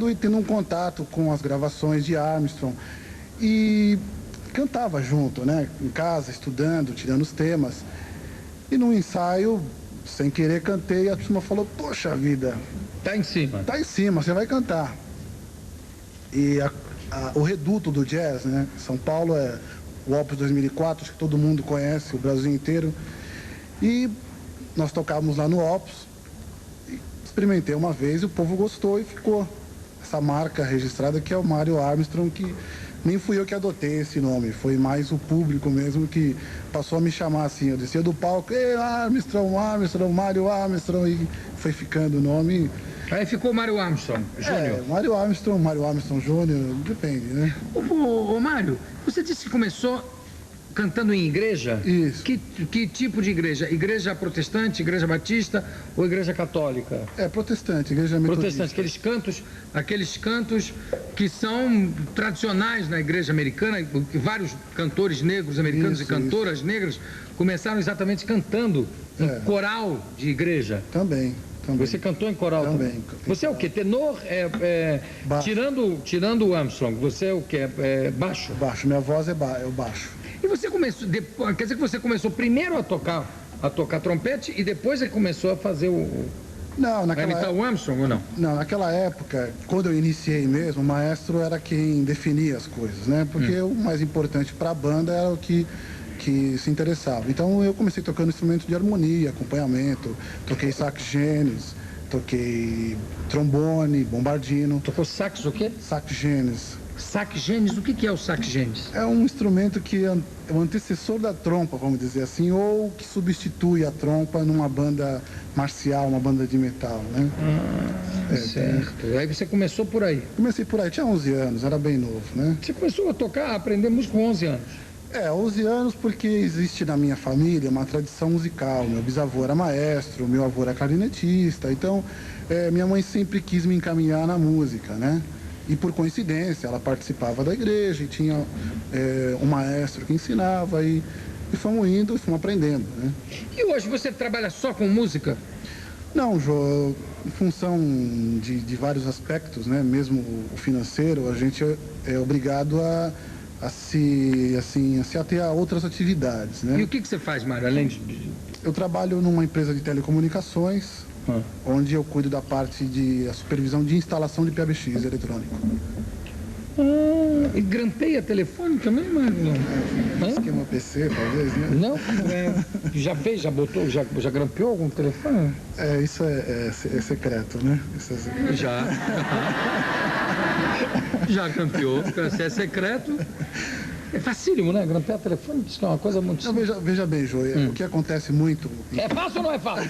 D: e tendo um contato com as gravações de Armstrong. E cantava junto, né? Em casa, estudando, tirando os temas. E num ensaio, sem querer, cantei e a turma falou, poxa vida,
A: Tá em cima.
D: tá em cima, você vai cantar. E o reduto do jazz, né? São Paulo é o Opus 2004, acho que todo mundo conhece, o Brasil inteiro. E nós tocávamos lá no Opus, experimentei uma vez e o povo gostou e ficou essa marca registrada que é o Mário Armstrong, que nem fui eu que adotei esse nome, foi mais o público mesmo que passou a me chamar assim. Eu descia do palco, Armstrong, Mário Armstrong, e foi ficando o nome.
A: Aí ficou Mário Armstrong Júnior.
D: Mário Armstrong Júnior, depende, né?
A: Ô Mário, você disse que começou cantando em igreja?
D: Isso.
A: Que tipo de igreja? Igreja protestante, igreja batista ou igreja católica?
D: Protestante, igreja metodista.
A: Protestante, aqueles cantos que são tradicionais na igreja americana, que vários cantores negros americanos e cantoras negras começaram exatamente cantando em coral de igreja.
D: Também.
A: Você cantou em coral também? Você é o quê? Tenor?
D: Baixo.
A: Tirando o Armstrong, você é o quê? Baixo?
D: Baixo, minha voz é o baixo.
A: E você começou, quer dizer que você começou primeiro a tocar trompete e depois é que começou a fazer
D: Não,
A: a imitar o Armstrong ou não?
D: Não, naquela época, quando eu iniciei mesmo, o maestro era quem definia as coisas, né? Porque o mais importante para a banda era o que se interessava. Então eu comecei tocando instrumento de harmonia, acompanhamento, toquei sax genes, toquei trombone, bombardino.
A: Tocou sax o quê?
D: Sax genes.
A: Sax genes, o que é o sax genes?
D: É um instrumento que é o antecessor da trompa, vamos dizer assim, ou que substitui a trompa numa banda marcial, uma banda de metal, né?
A: Certo. Aí você começou por aí?
D: Comecei por aí, tinha 11 anos, era bem novo, né?
A: Você começou a tocar, a aprender música com 11 anos?
D: 11 anos porque existe na minha família uma tradição musical. Meu bisavô era maestro, meu avô era clarinetista, então minha mãe sempre quis me encaminhar na música, né? E por coincidência, ela participava da igreja e tinha um maestro que ensinava e fomos indo e fomos aprendendo, né?
A: E hoje você trabalha só com música?
D: Não, Jô, em função de vários aspectos, né? Mesmo o financeiro, a gente é obrigado a se ater a outras atividades, né?
A: E o que você faz, Mário, além de...
D: Eu trabalho numa empresa de telecomunicações, onde eu cuido da parte de a supervisão de instalação de PBX eletrônico.
A: E grampeia telefone também, Mário?
D: Esquema PC, talvez, né?
A: Não? Já fez, já botou, já grampeou algum telefone?
D: Isso é secreto, né?
A: Já. Já grampeou, se é secreto. É facílimo, né? Grampear telefone, diz que é uma coisa muito simples.
D: Veja bem, Joia, o que acontece muito...
A: É fácil ou não é fácil?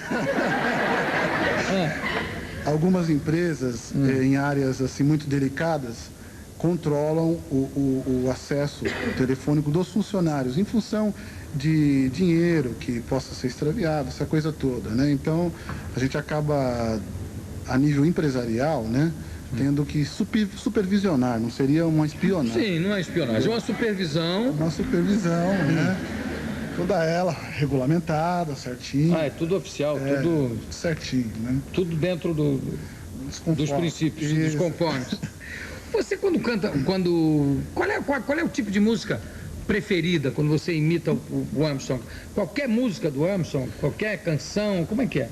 D: Algumas empresas, em áreas assim muito delicadas, controlam o acesso telefônico dos funcionários, em função de dinheiro que possa ser extraviado, essa coisa toda, né? Então, a gente acaba, a nível empresarial, né? Tendo que supervisionar, não seria uma espionagem.
A: Sim, não é espionagem, é uma supervisão.
D: Uma supervisão, né? Toda ela regulamentada, certinho.
A: Ah, é tudo oficial,
D: É,
A: tudo,
D: certinho, né?
A: tudo dentro dos princípios, dos
D: Isso.
A: conformes. Você quando canta, qual é o tipo de música preferida quando você imita o Armstrong? Qualquer música do Armstrong, qualquer canção, como é que é?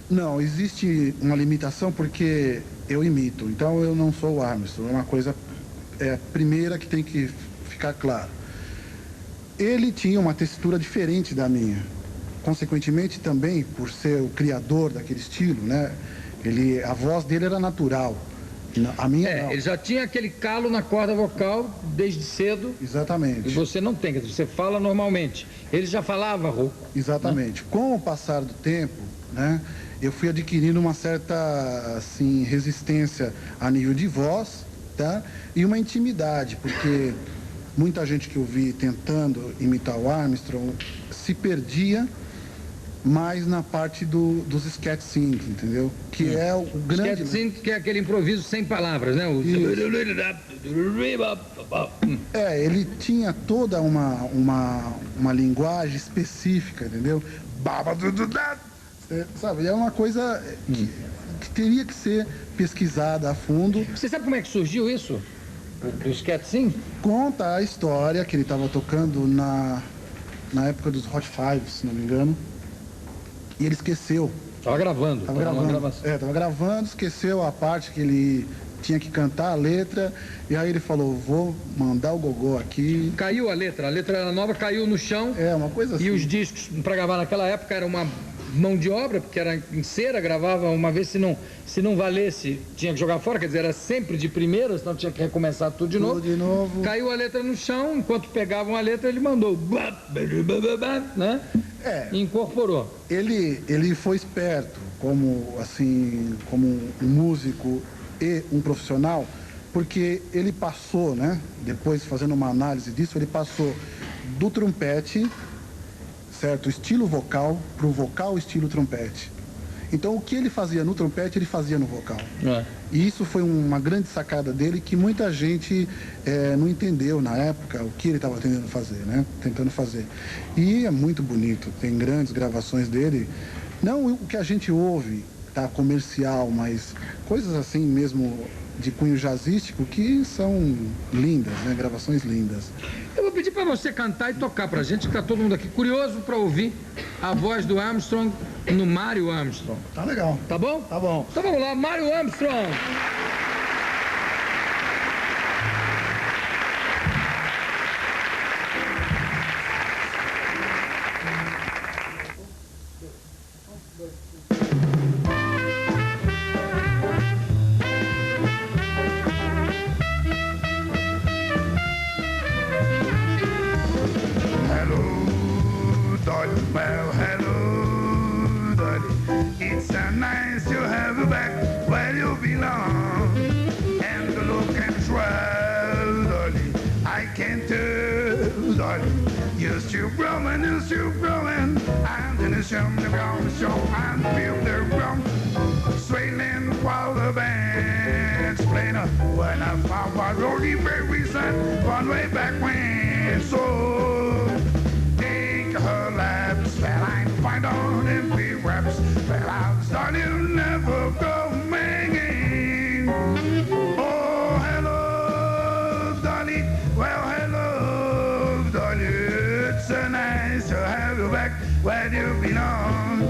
D: Não, existe uma limitação porque eu imito, então eu não sou o Armstrong, é uma coisa primeira que tem que ficar claro. Ele tinha uma textura diferente da minha, consequentemente também, por ser o criador daquele estilo, né? A voz dele era natural, a minha não.
A: Ele já tinha aquele calo na corda vocal desde cedo.
D: Exatamente.
A: E você não tem, quer dizer, você fala normalmente. Ele já falava rouco.
D: Exatamente.
A: Né?
D: Com o passar do tempo, né, eu fui adquirindo uma certa assim, resistência a nível de voz, tá? E uma intimidade, porque muita gente que eu vi tentando imitar o Armstrong se perdia mais na parte dos sketch sync, entendeu? Que é o grande...
A: Sketch sync, que é aquele improviso sem palavras, né?
D: Ele tinha toda uma linguagem específica, entendeu? Sabe, é uma coisa que teria que ser pesquisada a fundo.
A: Você sabe como é que surgiu isso? O sketch sync?
D: Conta a história que ele estava tocando na época dos Hot Five, se não me engano. E ele esqueceu.
A: Tava gravando.
D: Tava gravando, esqueceu a parte que ele tinha que cantar a letra. E aí ele falou, vou mandar o gogó aqui.
A: Caiu a letra era nova, caiu no chão.
D: Uma coisa assim.
A: E os discos para gravar naquela época era uma mão de obra, porque era em cera, gravava uma vez, se não valesse, tinha que jogar fora, quer dizer, era sempre de primeira, senão tinha que recomeçar tudo de novo. Caiu a letra no chão, enquanto pegavam a letra, ele mandou, né? E incorporou.
D: Ele foi esperto como um músico e um profissional, porque ele passou, né? Depois, fazendo uma análise disso, ele passou do trompete, certo, estilo vocal, para o vocal estilo trompete. Então, o que ele fazia no trompete, ele fazia no vocal. E isso foi uma grande sacada dele que muita gente não entendeu na época o que ele estava tentando fazer. E é muito bonito, tem grandes gravações dele. Não o que a gente ouve, tá, comercial, mas coisas assim mesmo de cunho jazzístico que são lindas, né? Gravações lindas.
A: Eu vou pedir para você cantar e tocar pra gente, que tá todo mundo aqui curioso para ouvir a voz do Armstrong no Mário Armstrong.
D: Tá legal.
A: Tá bom?
D: Tá bom.
A: Então vamos lá, Mário Armstrong.
E: Well, hello, Dolly. It's so nice to have you back where you belong. And the look and swell, Dolly, I can't tell, Dolly. You're still growing, and in the show, and feel the drum swaying while the band's playing. When I found my roadie baby son, one way back when, so take her laps, well, I find on empty wraps, well, I'm starting to never go hanging. Oh, hello, Dolly, well, hello, Dolly, it's so nice to have you back where you belong.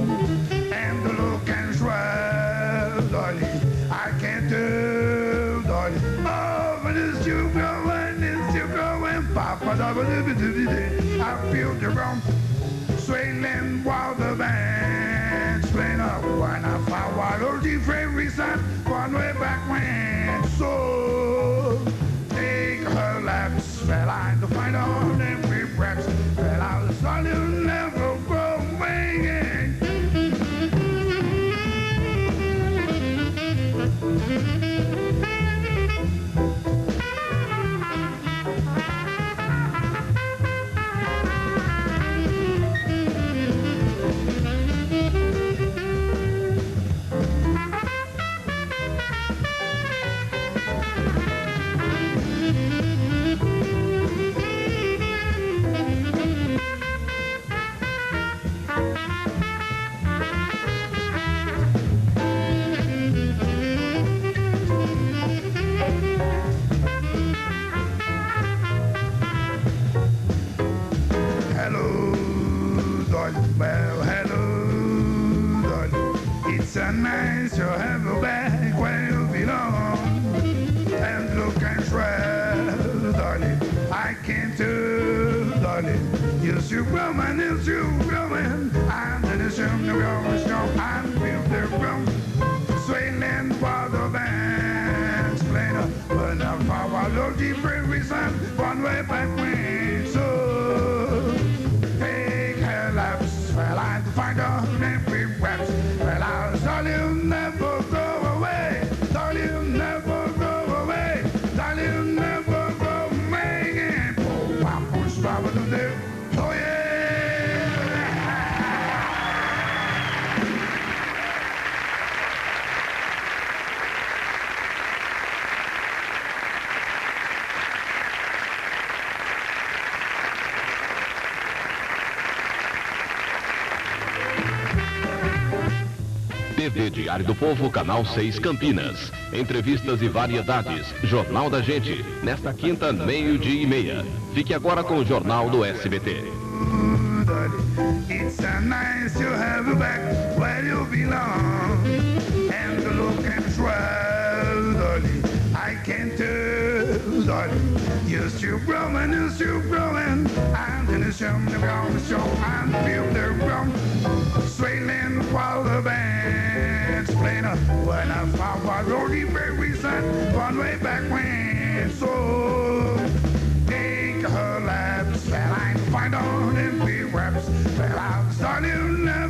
E: And the look and swell, Dolly, I can't tell, Dolly. Oh, but it's still growing, Papa, I feel the rum swaying while the band's playing up. When I found what old favorite son, one way back when. So take her laps, well, I to find out every raps, well, I was on you never go away. to growing, it's you growing. And then it's him to go strong and feel the ground. Swaying for the band's playing up. But now power look deep reason one way back when. So take her laps. Well, I find out every raps. Well, I'll tell you never go away. Tell you never go away. Tell you never go away. Oh, I'm going to stop with them. Oh, yeah.
F: TV Diário do Povo, Canal 6 Campinas. Entrevistas e variedades. Jornal da Gente. Nesta quinta, 12:30. Fique agora com o Jornal do SBT.
E: It's so nice to have you back where you belong. And the look and swell, darling, I can't tell, darling. You're still growing, and then it's show and feel the ground. Swaying while the band's playing up. When I found my roadie baby son, one way back when. So take her laps, and I find on empty raps. Well, I'll start you now.